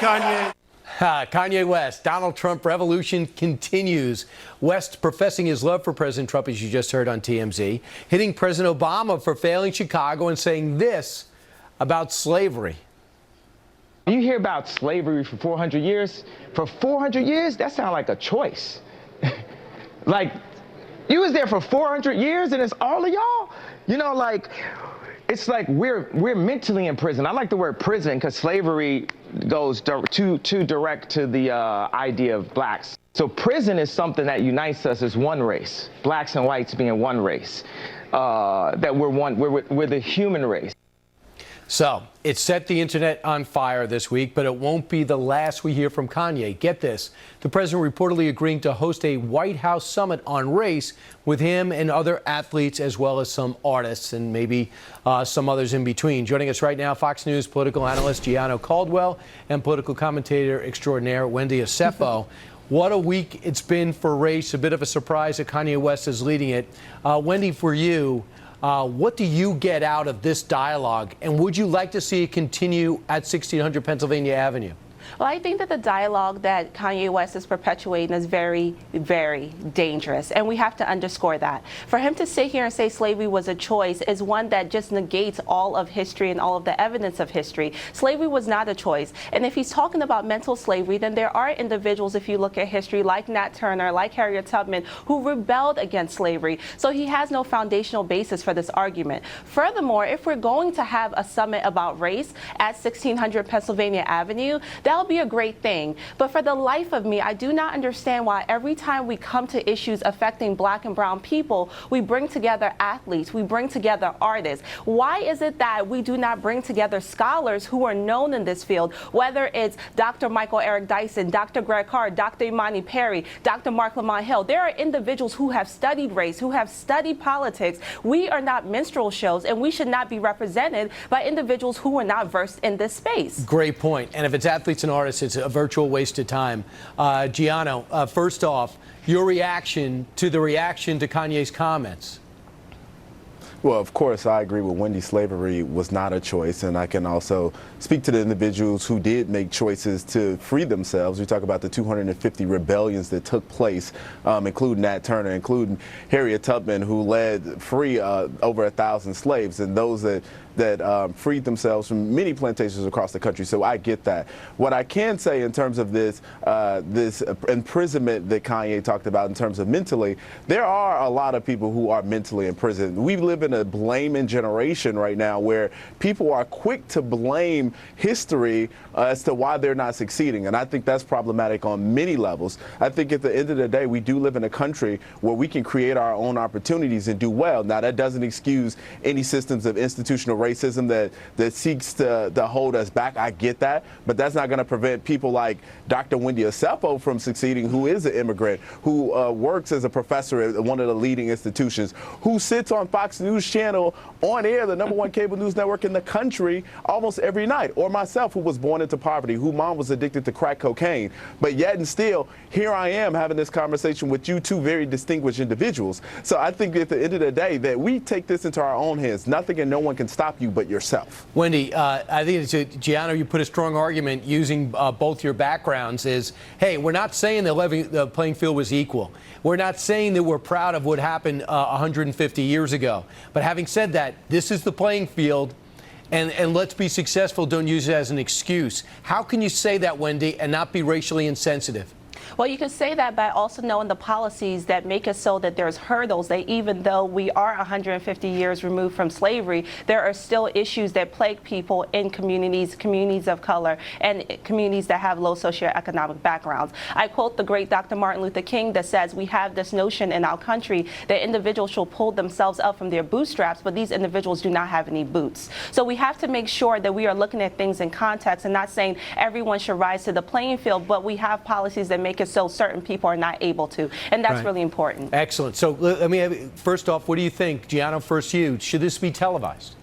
Kanye. Kanye West, Donald Trump revolution continues. West professing his love for President Trump, as you just heard on TMZ, hitting President Obama for failing Chicago and saying this about slavery. You hear about slavery for 400 years. For 400 years, that sounds like a choice. Like, you was there for 400 years and it's all of y'all? You know, like, it's like we're mentally in prison. I like the word prison because slavery goes too direct to the idea of blacks. So prison is something that unites us as one race, blacks and whites being one race, that we're the human race. So it set the internet on fire this week, but it won't be the last we hear from Kanye. Get this, the president reportedly agreeing to host a White House summit on race with him and other athletes, as well as some artists and maybe some others in between. Joining us right now, Fox News political analyst Gianno Caldwell and political commentator extraordinaire Wendy Osefo. What a week it's been for race. A bit of a surprise that Kanye West is leading it. Wendy, for you, what do you get out of this dialogue, and would you like to see it continue at 1600 Pennsylvania Avenue? Well, I think that the dialogue that Kanye West is perpetuating is very, very dangerous, and we have to underscore that. For him to sit here and say slavery was a choice is one that just negates all of history and all of the evidence of history. Slavery was not a choice, and if he's talking about mental slavery, then there are individuals, if you look at history, like Nat Turner, like Harriet Tubman, who rebelled against slavery. So he has no foundational basis for this argument. Furthermore, if we're going to have a summit about race at 1600 Pennsylvania Avenue, that'll be a great thing. But for the life of me, I do not understand why every time we come to issues affecting black and brown people, we bring together athletes, we bring together artists. Why is it that we do not bring together scholars who are known in this field, whether it's Dr. Michael Eric Dyson, Dr. Greg Hart, Dr. Imani Perry, Dr. Mark Lamont Hill? There are individuals who have studied race, who have studied politics. We are not minstrel shows, and we should not be represented by individuals who are not versed in this space. Great point. And if it's athletes and artists, it's a virtual waste of time. Gianno, first off, your reaction to Kanye's comments. Well, of course, I agree with Wendy. Slavery was not a choice, and I can also speak to the individuals who did make choices to free themselves. We talk about the 250 rebellions that took place, including Nat Turner, including Harriet Tubman, who led free over 1,000 slaves, and those that freed themselves from many plantations across the country. So I get that. What I can say in terms of this imprisonment that Kanye talked about in terms of mentally, there are a lot of people who are mentally imprisoned. We live in a blaming generation right now where people are quick to blame history as to why they're not succeeding. And I think that's problematic on many levels. I think at the end of the day, we do live in a country where we can create our own opportunities and do well. Now, that doesn't excuse any systems of institutional racism that seeks to hold us back. I get that, but that's not going to prevent people like Dr. Wendy Osefo from succeeding, who is an immigrant, who works as a professor at one of the leading institutions, who sits on Fox News Channel on air, the #1 cable news network in the country, almost every night. Or myself, who was born into poverty, whose mom was addicted to crack cocaine. But yet and still, here I am having this conversation with you two very distinguished individuals. So I think at the end of the day that we take this into our own hands. Nothing and no one can stop you but yourself. Wendy, I think Gianno, you put a strong argument using both your backgrounds is, hey, we're not saying the playing field was equal. We're not saying that we're proud of what happened 150 years ago. But having said that, this is the playing field, and let's be successful. Don't use it as an excuse. How can you say that, Wendy, and not be racially insensitive? Well, you can say that by also knowing the policies that make it so that there's hurdles, that even though we are 150 years removed from slavery, there are still issues that plague people in communities of color, and communities that have low socioeconomic backgrounds. I quote the great Dr. Martin Luther King that says we have this notion in our country that individuals should pull themselves up from their bootstraps, but these individuals do not have any boots. So we have to make sure that we are looking at things in context and not saying everyone should rise to the playing field, but we have policies that make it so certain people are not able to, and that's really important. Excellent. So let me first off, what do you think, Gianno? First, you should this be televised?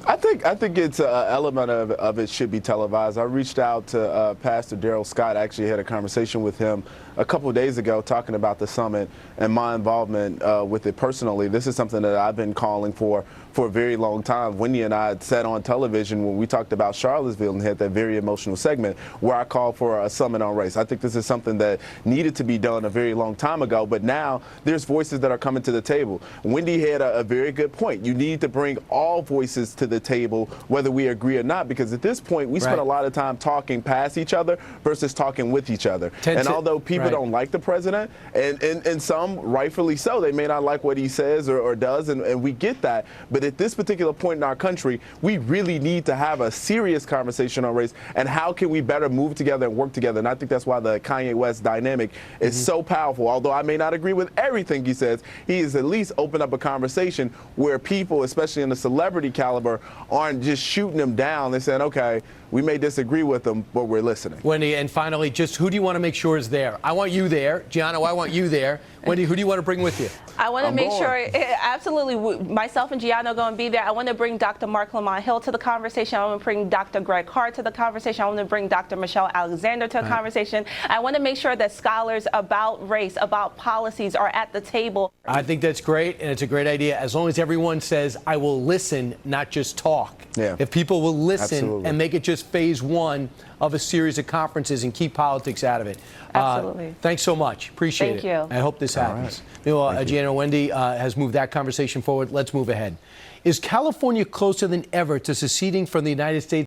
I think it's an element of it should be televised. I reached out to Pastor Darrell Scott. I actually had a conversation with him a couple of days ago talking about the summit and my involvement with it personally. This is something that I've been calling for a very long time. Wendy and I had said on television when we talked about Charlottesville and had that very emotional segment where I called for a summit on race. I think this is something that needed to be done a very long time ago, but now there's voices that are coming to the table. Wendy had a very good point. You need to bring all voices to the table, whether we agree or not, because at this point we spend a lot of time talking past each other versus talking with each other. And although people don't like the president, and some rightfully so, they may not like what he says or does, and we get that, but at this particular point in our country, we really need to have a serious conversation on race and how can we better move together and work together. And I think that's why the Kanye West dynamic is so powerful. Although I may not agree with everything he says, he has at least opened up a conversation where people, especially in the celebrity caliber, aren't just shooting him down. They're saying, okay, we may disagree with them, but we're listening. Wendy, and finally, just who do you want to make sure is there? I want you there. Gianno, I want you there. Wendy, who do you want to bring with you? I want to make sure, absolutely, myself and Gianno are going to be there. I want to bring Dr. Mark Lamont Hill to the conversation. I want to bring Dr. Greg Hart to the conversation. I want to bring Dr. Michelle Alexander to the conversation. I want to make sure that scholars about race, about policies are at the table. I think that's great, and it's a great idea, as long as everyone says, I will listen, not just talk. Yeah. If people will listen and make it just phase one of a series of conferences and keep politics out of it. Absolutely. Thanks so much. Appreciate it. Thank you. I hope this happens. You know, Gianno, Wendy has moved that conversation forward. Let's move ahead. Is California closer than ever to seceding from the United States?